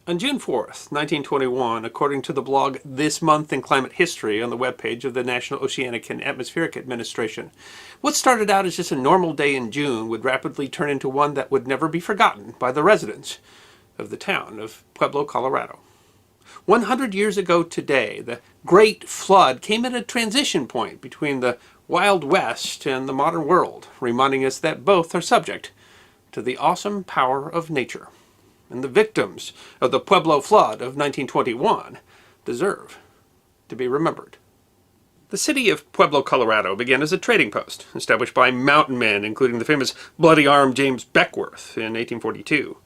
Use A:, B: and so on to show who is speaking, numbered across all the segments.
A: On June 4th, 1921, according to the blog This Month in Climate History on the webpage of the National Oceanic and Atmospheric Administration, what started out as just a normal day in June would rapidly turn into one that would never be forgotten by the residents of the town of Pueblo, Colorado. 100 years ago today, the Great Flood came at a transition point between the Wild West and the modern world, reminding us that both are subject to the awesome power of nature. And the victims of the Pueblo flood of 1921 deserve to be remembered. The city of Pueblo, Colorado began as a trading post, established by mountain men, including the famous Bloody Arm James Beckwourth in 1842.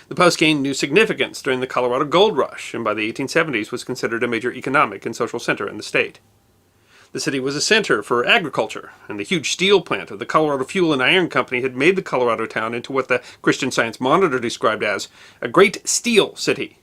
A: The post gained new significance during the Colorado Gold Rush, and by the 1870s was considered a major economic and social center in the state. The city was a center for agriculture, and the huge steel plant of the Colorado Fuel and Iron Company had made the Colorado town into what the Christian Science Monitor described as a great steel city.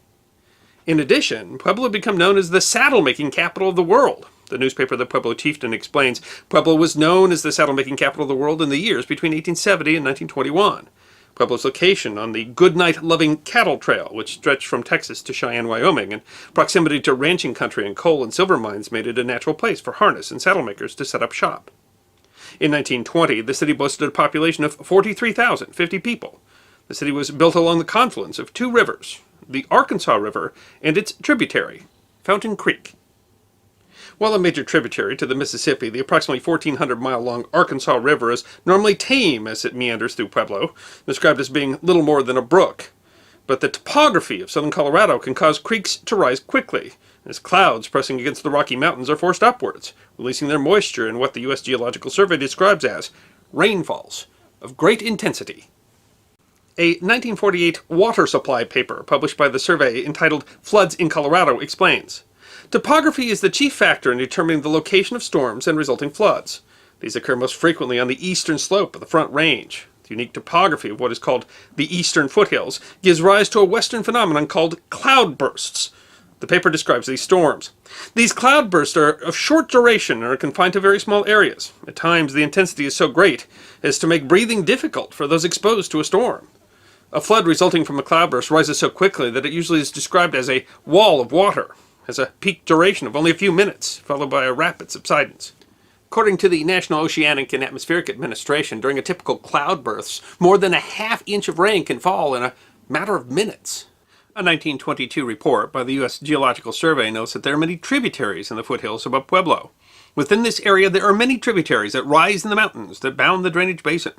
A: In addition, Pueblo had become known as the saddle-making capital of the world. The newspaper The Pueblo Chieftain explains Pueblo was known as the saddle-making capital of the world in the years between 1870 and 1921. Pueblo's location on the Goodnight-loving cattle trail, which stretched from Texas to Cheyenne, Wyoming, and proximity to ranching country and coal and silver mines made it a natural place for harness and saddle makers to set up shop. In 1920, the city boasted a population of 43,050 people. The city was built along the confluence of two rivers, the Arkansas River and its tributary, Fountain Creek. While a major tributary to the Mississippi, the approximately 1,400-mile-long Arkansas River is normally tame as it meanders through Pueblo, described as being little more than a brook. But the topography of southern Colorado can cause creeks to rise quickly, as clouds pressing against the Rocky Mountains are forced upwards, releasing their moisture in what the U.S. Geological Survey describes as rainfalls of great intensity. A 1948 water supply paper published by the survey entitled Floods in Colorado explains, topography is the chief factor in determining the location of storms and resulting floods. These occur most frequently on the eastern slope of the Front Range. The unique topography of what is called the eastern foothills gives rise to a western phenomenon called cloudbursts. The paper describes these storms. These cloudbursts are of short duration and are confined to very small areas. At times, the intensity is so great as to make breathing difficult for those exposed to a storm. A flood resulting from a cloudburst rises so quickly that it usually is described as a wall of water, has a peak duration of only a few minutes, followed by a rapid subsidence. According to the National Oceanic and Atmospheric Administration, during a typical cloudburst, more than a half-inch of rain can fall in a matter of minutes. A 1922 report by the U.S. Geological Survey notes that there are many tributaries in the foothills above Pueblo. Within this area, there are many tributaries that rise in the mountains that bound the drainage basin.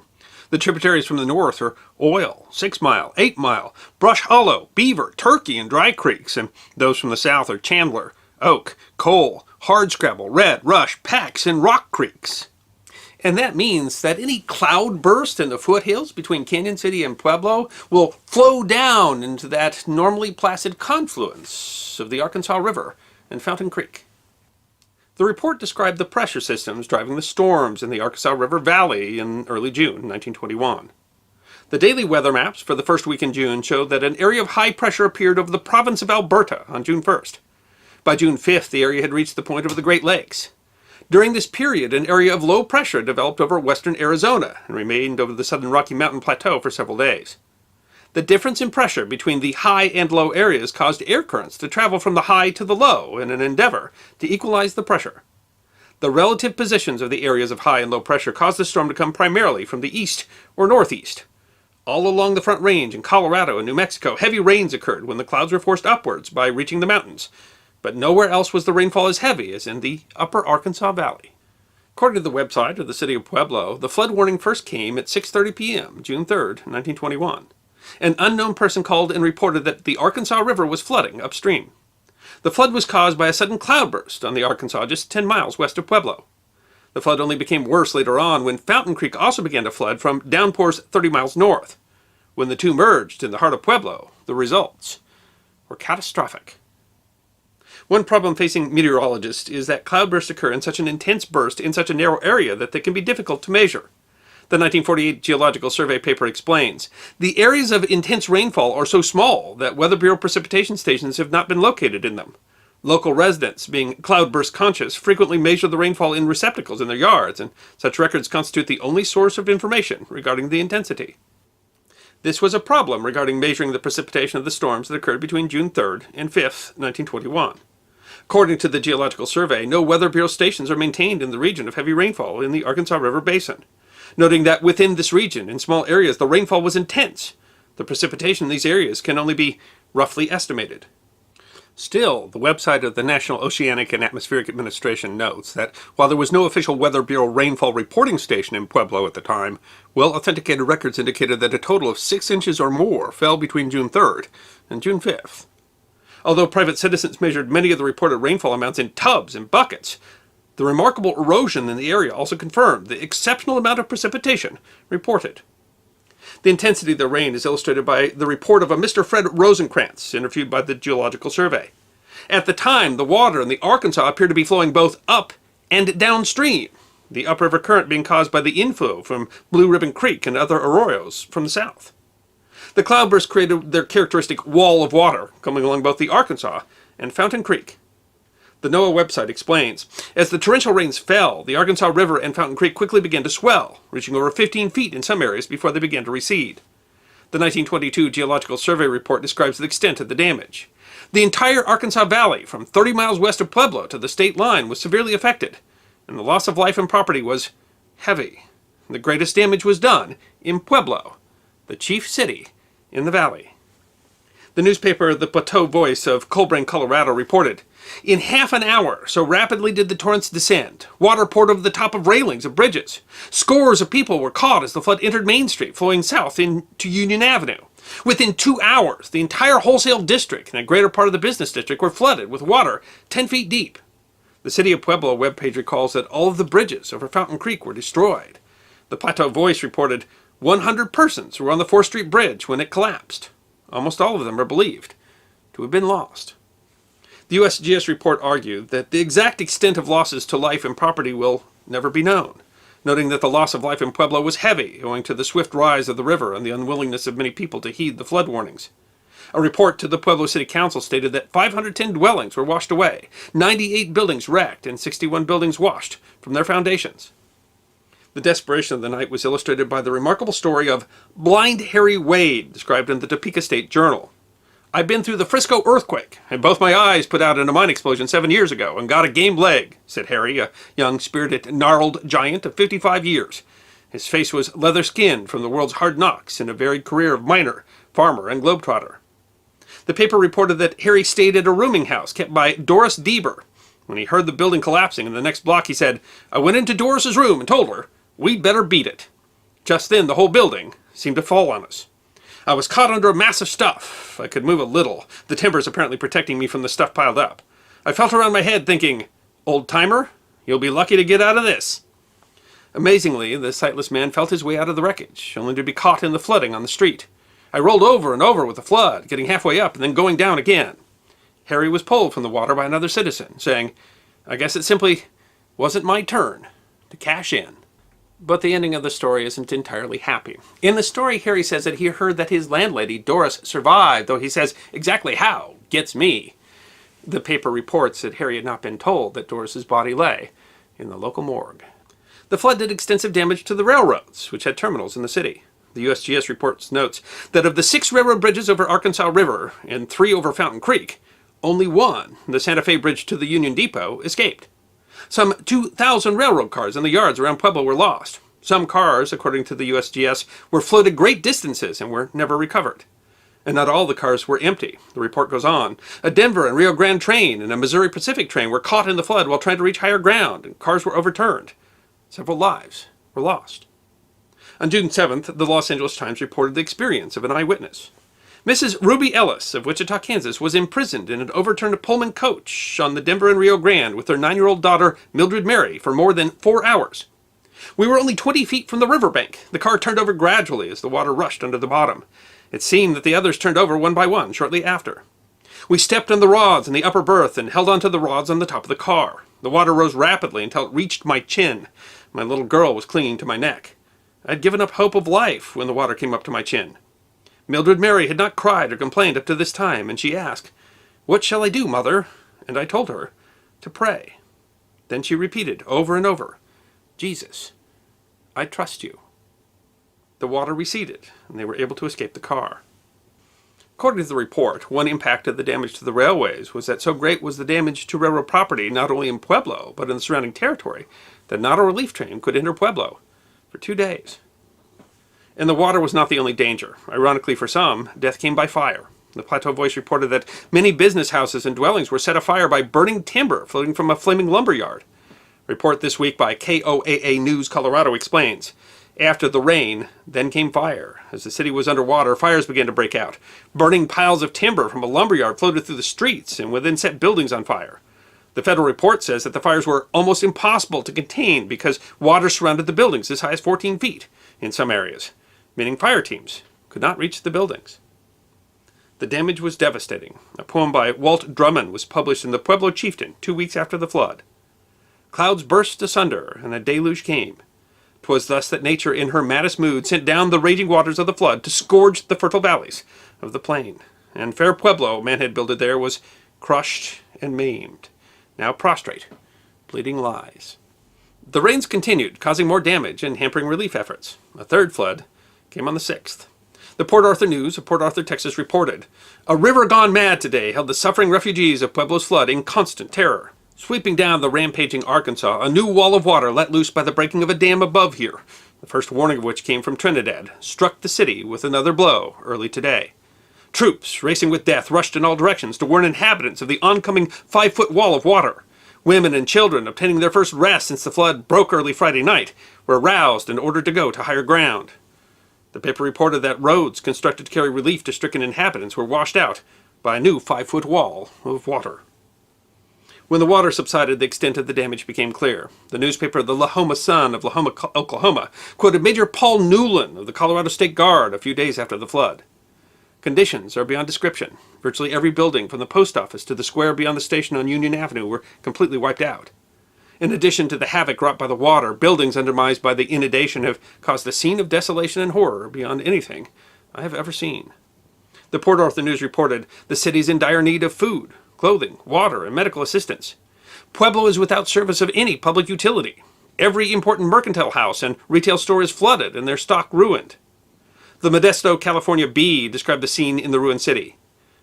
A: The tributaries from the north are Oil, 6 Mile, 8 Mile, Brush Hollow, Beaver, Turkey, and Dry Creeks, and those from the south are Chandler, Oak, Coal, Hardscrabble, Red, Rush, Pax, and Rock Creeks. And that means that any cloudburst in the foothills between Canyon City and Pueblo will flow down into that normally placid confluence of the Arkansas River and Fountain Creek. The report described the pressure systems driving the storms in the Arkansas River Valley in early June 1921. The daily weather maps for the first week in June showed that an area of high pressure appeared over the province of Alberta on June 1st. By June 5th, the area had reached the point over the Great Lakes. During this period, an area of low pressure developed over western Arizona and remained over the southern Rocky Mountain Plateau for several days. The difference in pressure between the high and low areas caused air currents to travel from the high to the low in an endeavor to equalize the pressure. The relative positions of the areas of high and low pressure caused the storm to come primarily from the east or northeast. All along the Front Range in Colorado and New Mexico, heavy rains occurred when the clouds were forced upwards by reaching the mountains, but nowhere else was the rainfall as heavy as in the upper Arkansas Valley. According to the website of the city of Pueblo, the flood warning first came at 6:30 p.m., June 3rd, 1921. An unknown person called and reported that the Arkansas River was flooding upstream. The flood was caused by a sudden cloudburst on the Arkansas just 10 miles west of Pueblo. The flood only became worse later on when Fountain Creek also began to flood from downpours 30 miles north. When the two merged in the heart of Pueblo, the results were catastrophic. One problem facing meteorologists is that cloudbursts occur in such an intense burst in such a narrow area that they can be difficult to measure. The 1948 Geological Survey paper explains, the areas of intense rainfall are so small that Weather Bureau precipitation stations have not been located in them. Local residents, being cloudburst conscious, frequently measure the rainfall in receptacles in their yards, and such records constitute the only source of information regarding the intensity. This was a problem regarding measuring the precipitation of the storms that occurred between June 3rd and 5th, 1921. According to the Geological Survey, no Weather Bureau stations are maintained in the region of heavy rainfall in the Arkansas River Basin, noting that within this region, in small areas, the rainfall was intense. The precipitation in these areas can only be roughly estimated. Still, the website of the National Oceanic and Atmospheric Administration notes that while there was no official Weather Bureau rainfall reporting station in Pueblo at the time, well-authenticated records indicated that a total of 6 inches or more fell between June 3rd and June 5th. Although private citizens measured many of the reported rainfall amounts in tubs and buckets, the remarkable erosion in the area also confirmed the exceptional amount of precipitation reported. The intensity of the rain is illustrated by the report of a Mr. Fred Rosenkrantz, interviewed by the Geological Survey. At the time, the water in the Arkansas appeared to be flowing both up and downstream, the upriver current being caused by the inflow from Blue Ribbon Creek and other arroyos from the south. The cloudbursts created their characteristic wall of water coming along both the Arkansas and Fountain Creek. The NOAA website explains, as the torrential rains fell, the Arkansas River and Fountain Creek quickly began to swell, reaching over 15 feet in some areas before they began to recede. The 1922 Geological Survey report describes the extent of the damage. The entire Arkansas Valley, from 30 miles west of Pueblo to the state line, was severely affected, and the loss of life and property was heavy. The greatest damage was done in Pueblo, the chief city in the valley. The newspaper The Plateau Voice of Colburn, Colorado reported, "In half an hour, so rapidly did the torrents descend. Water poured over the top of railings of bridges. Scores of people were caught as the flood entered Main Street, flowing south into Union Avenue. Within 2 hours, the entire wholesale district and a greater part of the business district were flooded with water 10 feet deep." The City of Pueblo webpage recalls that all of the bridges over Fountain Creek were destroyed. The Plateau Voice reported 100 persons were on the 4th Street Bridge when it collapsed. Almost all of them are believed to have been lost. The USGS report argued that the exact extent of losses to life and property will never be known, noting that the loss of life in Pueblo was heavy, owing to the swift rise of the river and the unwillingness of many people to heed the flood warnings. A report to the Pueblo City Council stated that 510 dwellings were washed away, 98 buildings wrecked, and 61 buildings washed from their foundations. The desperation of the night was illustrated by the remarkable story of Blind Harry Wade, described in the Topeka State Journal. "I've been through the Frisco earthquake, and both my eyes put out in a mine explosion 7 years ago, and got a game leg," said Harry, a young, spirited, gnarled giant of 55 years. His face was leather-skinned from the world's hard knocks in a varied career of miner, farmer, and globetrotter. The paper reported that Harry stayed at a rooming house kept by Doris Deaver. When he heard the building collapsing in the next block, he said, "I went into Doris's room and told her, we'd better beat it." Just then, the whole building seemed to fall on us. "I was caught under a mass of stuff. I could move a little, the timbers apparently protecting me from the stuff piled up. I felt around my head thinking, 'Old-timer, you'll be lucky to get out of this.'" Amazingly, the sightless man felt his way out of the wreckage, only to be caught in the flooding on the street. "I rolled over and over with the flood, getting halfway up and then going down again." Harry was pulled from the water by another citizen, saying, "I guess it simply wasn't my turn to cash in." But the ending of the story isn't entirely happy. In the story, Harry says that he heard that his landlady, Doris, survived, though he says exactly how gets me. The paper reports that Harry had not been told that Doris's body lay in the local morgue. The flood did extensive damage to the railroads, which had terminals in the city. The USGS report notes that of the 6 railroad bridges over Arkansas River and 3 over Fountain Creek, only one, the Santa Fe Bridge to the Union Depot, escaped. Some 2,000 railroad cars in the yards around Pueblo were lost. Some cars, according to the USGS, were floated great distances and were never recovered. And not all the cars were empty. The report goes on. A Denver and Rio Grande train and a Missouri Pacific train were caught in the flood while trying to reach higher ground, and cars were overturned. Several lives were lost. On June 7th, the Los Angeles Times reported the experience of an eyewitness. Mrs. Ruby Ellis of Wichita, Kansas, was imprisoned in an overturned Pullman coach on the Denver and Rio Grande with their 9-year-old daughter, Mildred Mary, for more than 4 hours. "We were only 20 feet from the riverbank. The car turned over gradually as the water rushed under the bottom. It seemed that the others turned over one by one shortly after. We stepped on the rods in the upper berth and held onto the rods on the top of the car. The water rose rapidly until it reached my chin. My little girl was clinging to my neck. I'd given up hope of life when the water came up to my chin. Mildred Mary had not cried or complained up to this time, and she asked, 'What shall I do, Mother?' And I told her to pray. Then she repeated over and over, 'Jesus, I trust you.'" the water receded, and they were able to escape the car. According to the report, one impact of the damage to the railways was that so great was the damage to railroad property not only in Pueblo, but in the surrounding territory, that not a relief train could enter Pueblo for 2 days. And the water was not the only danger. Ironically for some, death came by fire. The Plateau Voice reported that many business houses and dwellings were set afire by burning timber floating from a flaming lumber yard. A report this week by KOAA News Colorado explains, after the rain, then came fire. As the city was underwater, fires began to break out. Burning piles of timber from a lumberyard floated through the streets and would then set buildings on fire. The federal report says that the fires were almost impossible to contain because water surrounded the buildings as high as 14 feet in some areas, meaning fire teams could not reach the buildings. The damage was devastating. A poem by Walt Drummond was published in the Pueblo Chieftain 2 weeks after the flood. Clouds burst asunder, and a deluge came. 'Twas thus that nature in her maddest mood sent down the raging waters of the flood to scourge the fertile valleys of the plain. And fair Pueblo, man had builded there, was crushed and maimed, now prostrate, bleeding lies. The rains continued, causing more damage and hampering relief efforts. A third flood came on the 6th. The Port Arthur News of Port Arthur, Texas reported, "A river gone mad today held the suffering refugees of Pueblo's flood in constant terror. Sweeping down the rampaging Arkansas, a new wall of water let loose by the breaking of a dam above here, the first warning of which came from Trinidad, struck the city with another blow early today. Troops, racing with death, rushed in all directions to warn inhabitants of the oncoming 5-foot wall of water. Women and children, obtaining their first rest since the flood broke early Friday night, were roused and ordered to go to higher ground." The paper reported that roads constructed to carry relief to stricken inhabitants were washed out by a new 5-foot wall of water. When the water subsided, the extent of the damage became clear. The newspaper The Lahoma Sun of Lahoma, Oklahoma, quoted Major Paul Newland of the Colorado State Guard a few days after the flood. Conditions are beyond description. Virtually every building, from the post office to the square beyond the station on Union Avenue, were completely wiped out. In addition to the havoc wrought by the water, buildings undermined by the inundation have caused a scene of desolation and horror beyond anything I have ever seen. The Port Arthur News reported the city is in dire need of food, clothing, water, and medical assistance. Pueblo is without service of any public utility. Every important mercantile house and retail store is flooded and their stock ruined. The Modesto, California Bee described the scene in the ruined city.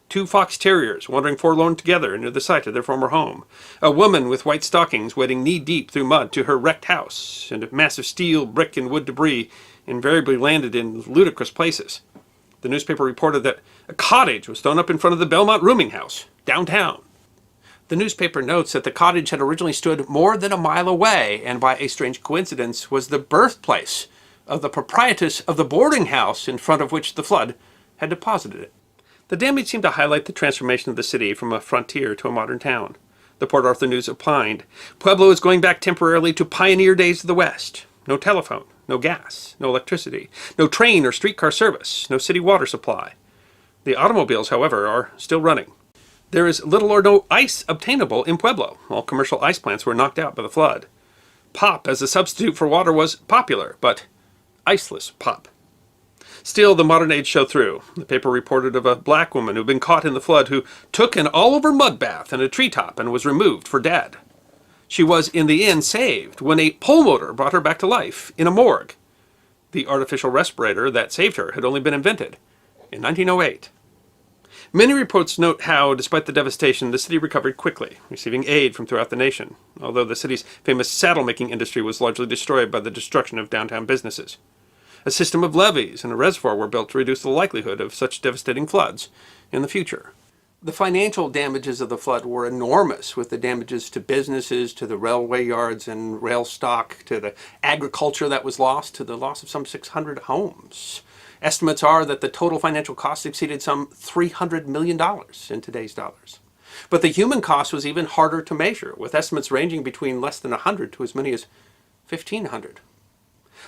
A: 2 fox terriers wandering forlorn together near the site of their former home. A woman with white stockings wading knee-deep through mud to her wrecked house, and massive steel, brick, and wood debris invariably landed in ludicrous places. The newspaper reported that a cottage was thrown up in front of the Belmont Rooming House, downtown. The newspaper notes that the cottage had originally stood more than a mile away, and by a strange coincidence was the birthplace of the proprietress of the boarding house in front of which the flood had deposited it. The damage seemed to highlight the transformation of the city from a frontier to a modern town. The Port Arthur News opined, Pueblo is going back temporarily to pioneer days of the West. No telephone, no gas, no electricity, no train or streetcar service, no city water supply. The automobiles, however, are still running. There is little or no ice obtainable in Pueblo. All commercial ice plants were knocked out by the flood. Pop as a substitute for water was popular, but iceless pop. Still, the modern age showed through. The paper reported of a black woman who had been caught in the flood who took an all-over mud bath in a treetop and was removed for dead. She was, in the end, saved when a pulmotor brought her back to life in a morgue. The artificial respirator that saved her had only been invented in 1908. Many reports note how, despite the devastation, the city recovered quickly, receiving aid from throughout the nation, although the city's famous saddle-making industry was largely destroyed by the destruction of downtown businesses. A system of levees and a reservoir were built to reduce the likelihood of such devastating floods in the future. The financial damages of the flood were enormous, with the damages to businesses, to the railway yards and rail stock, to the agriculture that was lost, to the loss of some 600 homes. Estimates are that the total financial cost exceeded some $300 million in today's dollars. But the human cost was even harder to measure, with estimates ranging between less than 100 to as many as 1,500.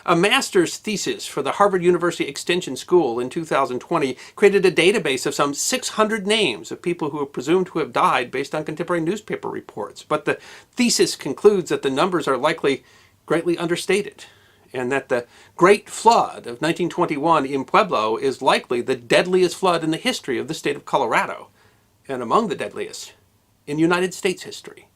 A: A master's thesis for the Harvard University Extension School in 2020 created a database of some 600 names of people who are presumed to have died based on contemporary newspaper reports. But the thesis concludes that the numbers are likely greatly understated, and that the Great Flood of 1921 in Pueblo is likely the deadliest flood in the history of the state of Colorado, and among the deadliest in United States history.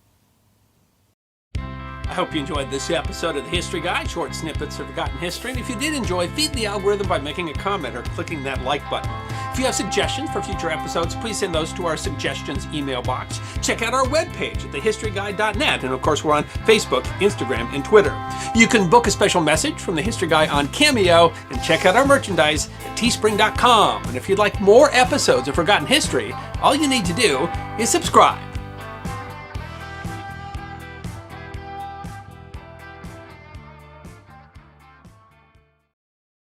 A: I hope you enjoyed this episode of the History Guy, short snippets of forgotten history. And if you did enjoy, feed the algorithm by making a comment or clicking that like button. If you have suggestions for future episodes, please send those to our suggestions email box. Check out our webpage at thehistoryguy.net. And of course, we're on Facebook, Instagram, and Twitter. You can book a special message from the History Guy on Cameo and check out our merchandise at teespring.com. And if you'd like more episodes of Forgotten History, all you need to do is subscribe.